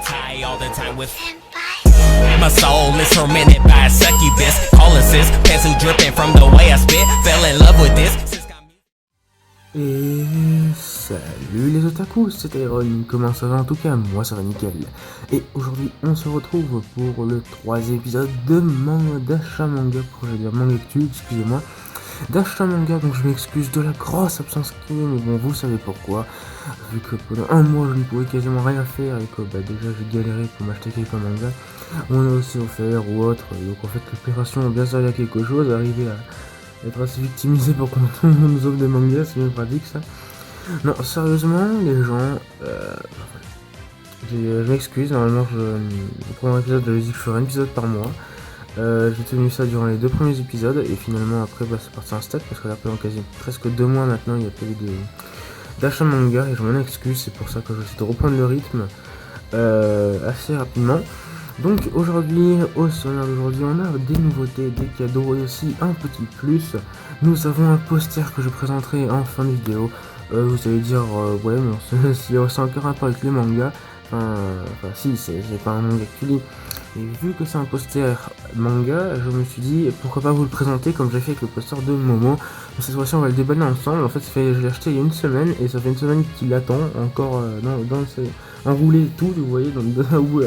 hentai all the time with my soul is tormented by a succubus. Calling sis, pencil dripping from the way I spit. Fell in love with this. Et salut les otakus, c'est Iron, comment ça va? En tout cas, moi ça va nickel. Et aujourd'hui, on se retrouve pour le 3e épisode de d'Achat Manga, pour dire Mangactu, excusez-moi. D'Achat Manga, donc je m'excuse de la grosse absence qu'il y a, mais bon, vous savez pourquoi. Vu que pendant un mois, je ne pouvais quasiment rien faire et que déjà j'ai galéré pour m'acheter quelques mangas. On a aussi offert ou autre, donc en fait l'opération a bien servi à quelque chose, arriver à être assez victimisé pour qu'on nous offre des mangas, c'est bien pratique ça. Non, sérieusement, les gens, je m'excuse, normalement le premier épisode, j'avais dit que je ferais un épisode par mois. J'ai tenu ça durant les 2 premiers épisodes et finalement après c'est parti en steak parce que là pendant presque 2 mois maintenant il n'y a pas eu d'achat manga et je m'en excuse, c'est pour ça que je vais essayer de reprendre le rythme assez rapidement. Donc aujourd'hui, au sommaire d'aujourd'hui, on a des nouveautés, des cadeaux et aussi un petit plus. Nous avons un poster que je présenterai en fin de vidéo. Vous allez dire, ouais mais c'est encore un rapport avec les mangas. Enfin si, c'est pas un manga que tu lis. Et vu que c'est un poster manga, je me suis dit pourquoi pas vous le présenter comme j'ai fait avec le poster de Momo. Cette fois-ci on va le déballer ensemble. En fait je l'ai acheté il y a une semaine et ça fait une semaine qu'il attend encore enroulé tout, vous voyez, où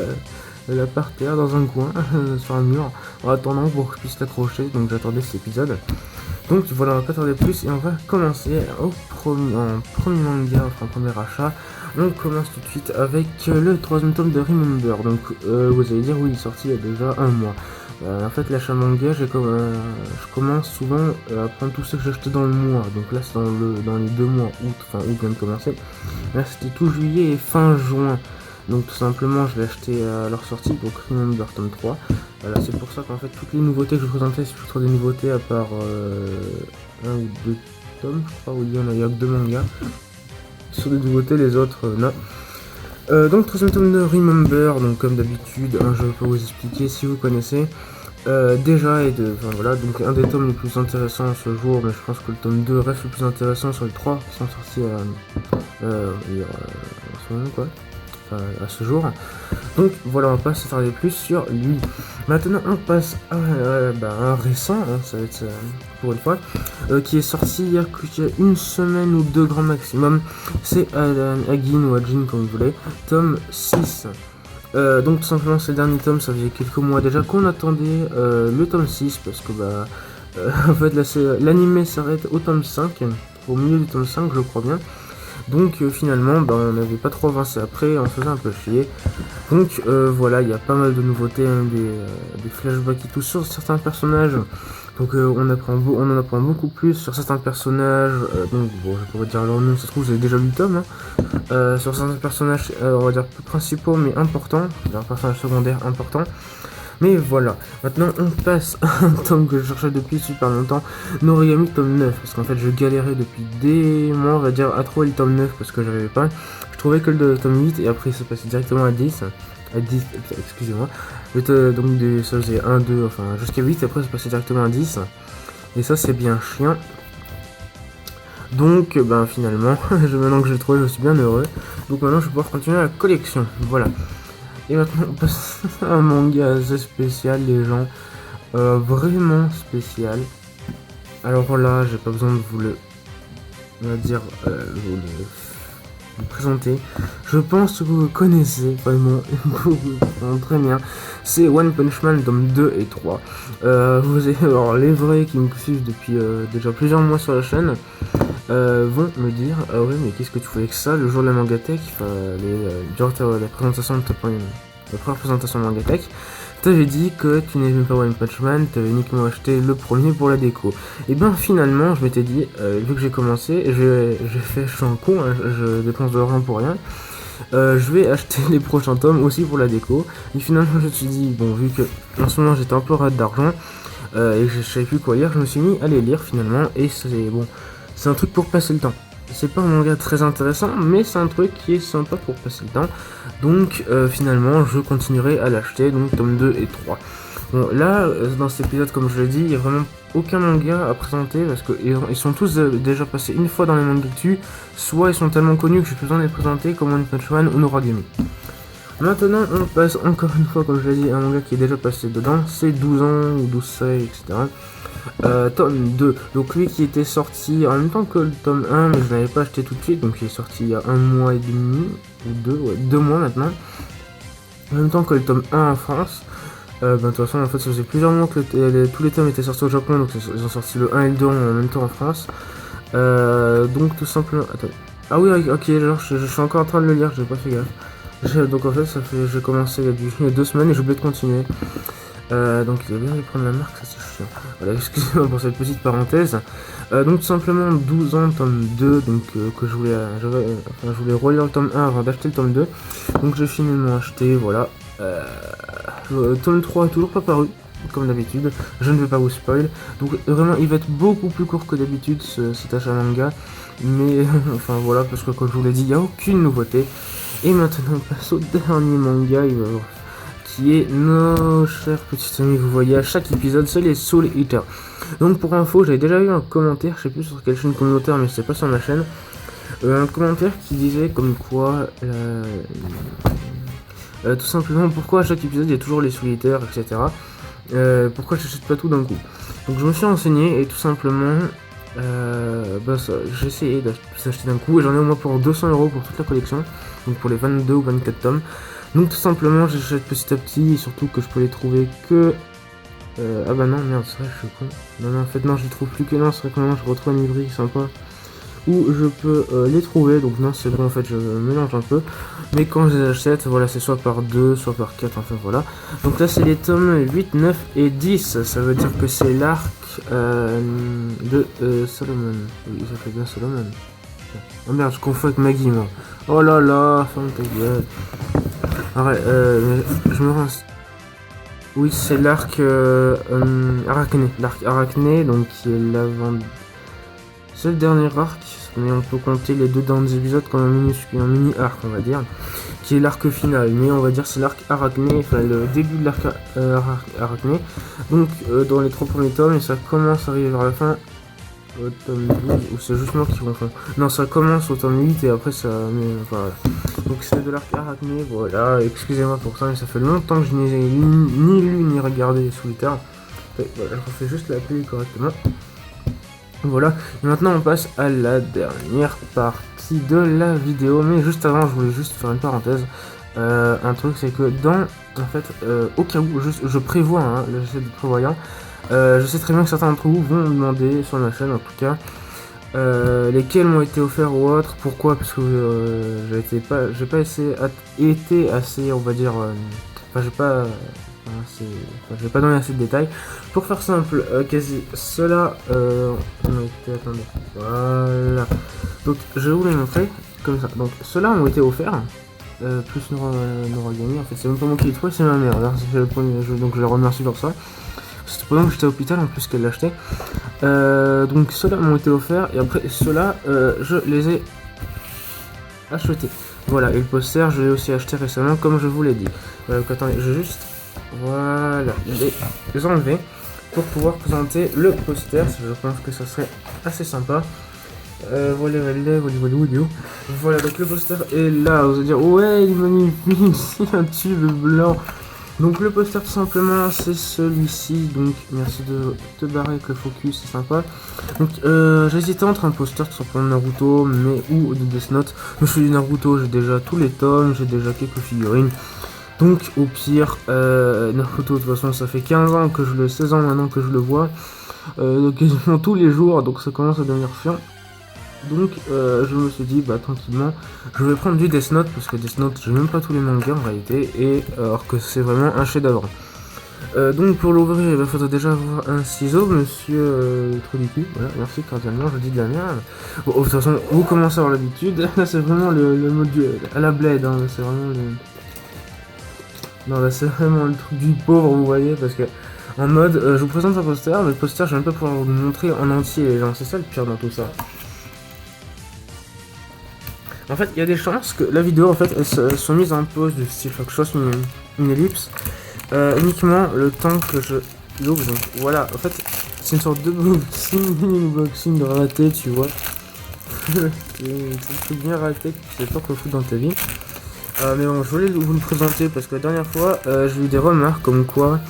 elle est par terre dans un coin sur un mur en attendant pour que je puisse l'accrocher, donc j'attendais cet épisode. Donc voilà, on va pas tarder plus et on va commencer en premier manga, enfin premier achat. On commence tout de suite avec le 3e tome de Remember. Donc vous allez dire oui, il est sorti il y a déjà un mois. En fait l'achat manga, je commence souvent à prendre tout ce que j'ai acheté dans le mois. Donc là c'est dans les 2 mois, août vient de commencer. Là c'était tout juillet et fin juin. Donc tout simplement je l'ai acheté à leur sortie, donc Remember tome 3. Voilà, c'est pour ça qu'en fait toutes les nouveautés que je présentais, c'est plutôt des nouveautés à part 1 ou 2 tomes, je crois, où il y a que 2 mangas. Sur des nouveautés, les autres non. Donc 3e tome de Remember, donc comme d'habitude, je peux vous expliquer si vous connaissez. Déjà, voilà, donc un des tomes les plus intéressants ce jour, mais je pense que le tome 2 reste le plus intéressant sur les 3 qui sont sortis en ce moment, quoi. À ce jour. Donc voilà, on va pas s'attarder plus sur lui. Maintenant on passe à un récent, ça va être pour une fois, qui est sorti il y a une semaine ou 2 grand maximum. C'est Agin ou Agin comme vous voulez, tome 6. Donc tout simplement c'est le dernier tome, ça faisait quelques mois déjà qu'on attendait le tome 6 parce que en fait là l'anime s'arrête au tome 5, au milieu du tome 5 je crois bien. Donc finalement on n'avait pas trop avancé après, on se faisait un peu chier. Donc voilà, il y a pas mal de nouveautés, des flashbacks et tout sur certains personnages. Donc on en apprend beaucoup plus sur certains personnages. Donc bon, je pourrais dire leur nom, ça se trouve vous avez déjà lu le tome. Sur certains personnages, on va dire peu principaux mais importants, un personnage secondaire important. Mais voilà, maintenant on passe à un tome que je cherchais depuis super longtemps, Noragami tome 9, parce qu'en fait je galérais depuis des mois, on va dire, à trouver le tome 9 parce que j'avais pas. Je trouvais que le tome 8 et après ça passait directement à 10, excusez-moi. Donc ça faisait 1, 2, enfin jusqu'à 8 et après ça passait directement à 10. Et ça c'est bien chiant. Donc finalement, maintenant que j'ai trouvé, je suis bien heureux. Donc maintenant je vais pouvoir continuer la collection, voilà. Et maintenant on passe à un manga assez spécial les gens, vraiment spécial. Alors là j'ai pas besoin de vous le, on va dire, vous le présenter. Je pense que vous connaissez vraiment très bien. C'est One Punch Man tome 2 et 3. Alors les vrais qui me suivent depuis déjà plusieurs mois sur la chaîne vont me dire ouais mais qu'est-ce que tu fais avec ça le jour de la Mangatech, durant la présentation de la première présentation de Mangatech, t'avais dit que tu n'aimais pas One Punch Man, t'avais uniquement acheté le premier pour la déco. Et finalement je m'étais dit, vu que j'ai commencé, je suis un con, je dépense de l'argent pour rien, je vais acheter les prochains tomes aussi pour la déco. Et finalement je me suis dit, bon vu que en ce moment j'étais un peu rade d'argent et que je savais plus quoi lire, je me suis mis à les lire finalement et c'est un truc pour passer le temps. C'est pas un manga très intéressant, mais c'est un truc qui est sympa pour passer le temps. Donc finalement, je continuerai à l'acheter, donc tome 2 et 3. Bon, là, dans cet épisode, comme je l'ai dit, il n'y a vraiment aucun manga à présenter, parce qu'ils sont tous déjà passés une fois dans les mangas dessus, soit ils sont tellement connus que j'ai plus besoin de les présenter, comme One Punch Man ou Noragami. Maintenant, on passe encore une fois, comme je l'ai dit, un manga qui est déjà passé dedans, c'est 12 ans ou 12 seuils, etc. Tome 2, donc lui qui était sorti en même temps que le tome 1, mais je l'avais pas acheté tout de suite, donc il est sorti il y a 1 mois et demi, ou 2 mois maintenant, en même temps que le tome 1 en France. De toute façon, en fait, ça faisait plusieurs mois que tous les tomes étaient sortis au Japon, donc ils ont sorti le 1 et le 2 en même temps en France. Donc tout simplement, attends. Ah oui, ok, genre je suis encore en train de le lire, j'ai pas fait gaffe. Donc en fait, j'ai commencé il y a 2 semaines et j'ai oublié de continuer. Donc il va bien prendre la marque, ça c'est chiant. Voilà, excusez-moi pour cette petite parenthèse. Donc tout simplement 12 ans, tome 2, donc que je voulais relire le tome 1 avant d'acheter le tome 2. Donc j'ai finalement acheté, voilà. Tome 3 toujours pas paru, comme d'habitude, je ne vais pas vous spoil. Donc vraiment il va être beaucoup plus court que d'habitude cet achat manga. Mais enfin voilà, parce que comme je vous l'ai dit, il n'y a aucune nouveauté. Et maintenant on passe au dernier manga, qui est nos chers petits amis, vous voyez à chaque épisode, c'est les Soul Eater. Donc pour info, j'avais déjà eu un commentaire, je sais plus sur quelle chaîne communautaire, mais c'est pas sur ma chaîne, un commentaire qui disait comme quoi, tout simplement, pourquoi à chaque épisode il y a toujours les Soul Eater, etc. Pourquoi j'achète pas tout d'un coup. Donc je me suis renseigné et tout simplement, j'ai essayé d'acheter d'un coup et j'en ai au moins pour 200€ pour toute la collection, donc pour les 22 ou 24 tomes. Donc tout simplement j'achète petit à petit et surtout que je peux les trouver que... ah bah non merde, c'est vrai je suis con. Non en fait non, je les trouve plus que non, c'est vrai que maintenant je retrouve une librairie sympa où je peux les trouver, donc non c'est bon en fait je mélange un peu. Mais quand je les achète, voilà, c'est soit par 2, soit par 4, enfin voilà. Donc là c'est les tomes 8, 9 et 10, ça veut dire que c'est l'arc de Solomon. Oui, ça fait bien Solomon. Oh merde, je confonds avec Maggie moi. Oh là là, ferme ta gueule. Arrête, je me rends. Oui, c'est l'arc Arachné. L'arc Arachné, donc qui est l'avant. C'est le dernier arc, mais on peut compter les 2 derniers épisodes comme un mini arc, on va dire. Qui est l'arc final, mais on va dire c'est l'arc Arachné, enfin le début de l'arc Arachné. Donc dans les 3 premiers tomes, et ça commence à arriver vers la fin. Au tome 12, ou c'est juste moi qui confonds. Non, ça commence au tome 8 et après ça... Mais, voilà. Donc c'est de l'arc Arachné, voilà, excusez-moi pour ça, mais ça fait longtemps que je n'ai ni lu ni regardé sous les terres. Voilà, je refais juste la pluie correctement. Voilà, et maintenant on passe à la dernière partie de la vidéo, mais juste avant je voulais juste faire une parenthèse. Un truc c'est que en fait, au cas où, je prévois, hein, j'essaie de prévoyant. Je sais très bien que certains d'entre vous vont me demander sur ma chaîne en tout cas lesquels m'ont été offerts ou autres. Pourquoi? Parce que j'ai pas été assez, on va dire, je vais pas donner assez de détails. Pour faire simple, quasi ceux-là ont été, attendez, voilà. Donc je vais vous les montrer comme ça. Donc ceux-là ont été offerts. Plus Noragami, en fait c'est même pas moi qui l'ai trouvé, c'est ma mère. Alors, c'est le premier jeu, donc je la remercie pour ça. C'était pendant que j'étais à l'hôpital en plus qu'elle l'achetait. Donc ceux-là m'ont été offerts et après ceux-là je les ai achetés. Voilà, et le poster je l'ai aussi acheté récemment comme je vous l'ai dit. Donc attendez, je vais juste voilà les enlever pour pouvoir présenter le poster. Je pense que ça serait assez sympa. Voilà, donc le poster est là. Vous allez dire ouais il est magnifique, c'est un tube blanc. Donc le poster tout simplement c'est celui-ci, donc merci de te barrer avec le focus, c'est sympa. Donc j'hésitais entre un poster tout simplement Naruto ou de Death Note. Mais je suis du Naruto, j'ai déjà tous les tomes, j'ai déjà quelques figurines. Donc au pire, Naruto de toute façon ça fait 15 ans que 16 ans maintenant que je le vois. Donc quasiment tous les jours, donc ça commence à devenir chiant. Donc je me suis dit bah tranquillement je vais prendre du Death Note parce que Death Note j'ai même pas tous les mangas en réalité et alors que c'est vraiment un chef d'œuvre. Donc pour l'ouvrir il faudrait déjà avoir un ciseau monsieur trop du cul, voilà merci cordialement je dis de la merde. Bon de toute façon vous commencez à avoir l'habitude, là c'est vraiment le mode à la Blade hein, c'est vraiment le... Non là c'est vraiment le truc du pauvre vous voyez parce que en mode je vous présente un poster mais le poster je vais même pas pouvoir vous le montrer en entier les gens, c'est ça le pire dans tout ça. En fait, il y a des chances que la vidéo, en fait, elle soit mise en pause du style faut que je fasse une ellipse. Uniquement le temps que je l'ouvre. Donc voilà, en fait, c'est une sorte de unboxing de raté, tu vois. C'est un truc bien raté que tu sais pas quoi foutre dans ta vie. Mais bon, je voulais vous le présenter parce que la dernière fois, j'ai eu des remarques comme quoi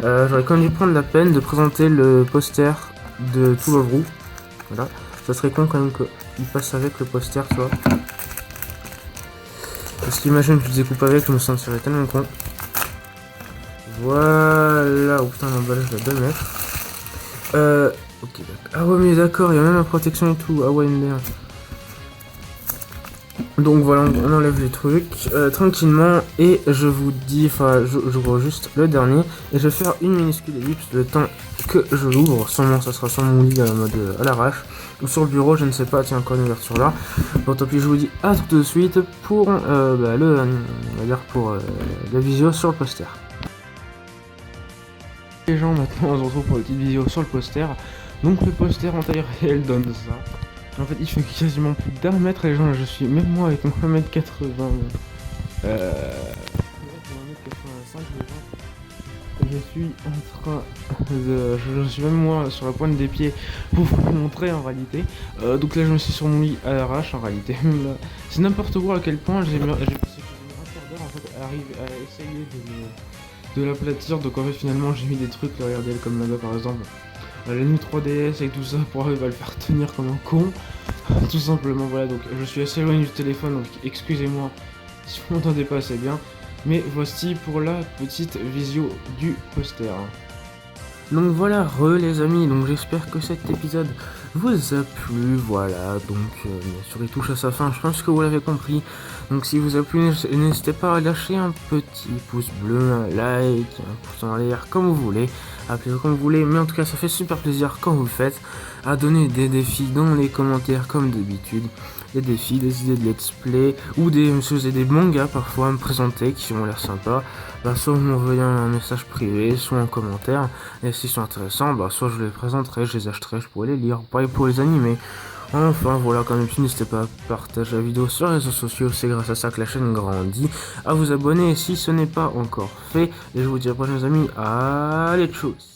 j'aurais quand même dû prendre la peine de présenter le poster de To Love Ru. Voilà, ça serait con quand même qu'il passe avec le poster, tu vois. Parce qu'imagine que je découpe avec, je me sentirais tellement con. Voilà, oh putain, l'emballage va 2 mètres. Ok, d'accord. Ah ouais, mais d'accord, il y a même la protection et tout. Ah ouais, MDR. Donc voilà, on enlève les trucs tranquillement et je vous dis, enfin je vois juste le dernier et je vais faire une minuscule ellipse le temps que je l'ouvre. Sûrement ça sera sur mon lit en mode à l'arrache ou sur le bureau, je ne sais pas, tiens encore une ouverture là. Bon tant pis, je vous dis à tout de suite pour on va dire pour la visio sur le poster. Les gens, maintenant on se retrouve pour une petite vidéo sur le poster. Donc le poster en taille réelle donne ça. En fait il fait quasiment plus d'1 mètre, les gens, je suis, même moi avec mon 1m80, 1m85 je suis en train de... Je suis même moi sur la pointe des pieds pour vous montrer en réalité. Donc là je me suis sur mon lit à l'arrache en réalité. C'est n'importe quoi à quel point j'ai passé un quart d'heure en fait à arriver à essayer de l'aplatir. Donc en fait finalement j'ai mis des trucs, regardez comme là-bas par exemple. La nuit 3DS et tout ça pour arriver à le faire tenir comme un con. Tout simplement, voilà, donc je suis assez loin du téléphone, donc excusez-moi si vous m'entendez pas assez bien. Mais voici pour la petite visio du poster. Donc voilà, les amis, donc j'espère que cet épisode vous a plu, voilà, donc bien sûr il touche à sa fin, je pense que vous l'avez compris. Donc si vous a plu, n'hésitez pas à lâcher un petit pouce bleu, un like, un pouce en l'air, comme vous voulez, appelez-le comme vous voulez, mais en tout cas ça fait super plaisir quand vous le faites, à donner des défis dans les commentaires comme d'habitude, des défis, des idées de let's play, ou des mangas parfois à me présenter qui ont l'air sympas, bah soit vous m'envoyez un message privé, soit en commentaire, et s'ils sont intéressants, bah soit je les présenterai, je les achèterai, je pourrais les lire, pareil pour les animer. Enfin voilà, comme d'habitude, n'hésitez pas à partager la vidéo sur les réseaux sociaux, c'est grâce à ça que la chaîne grandit, à vous abonner si ce n'est pas encore fait, et je vous dis à la prochaine les amis, allez tchuss.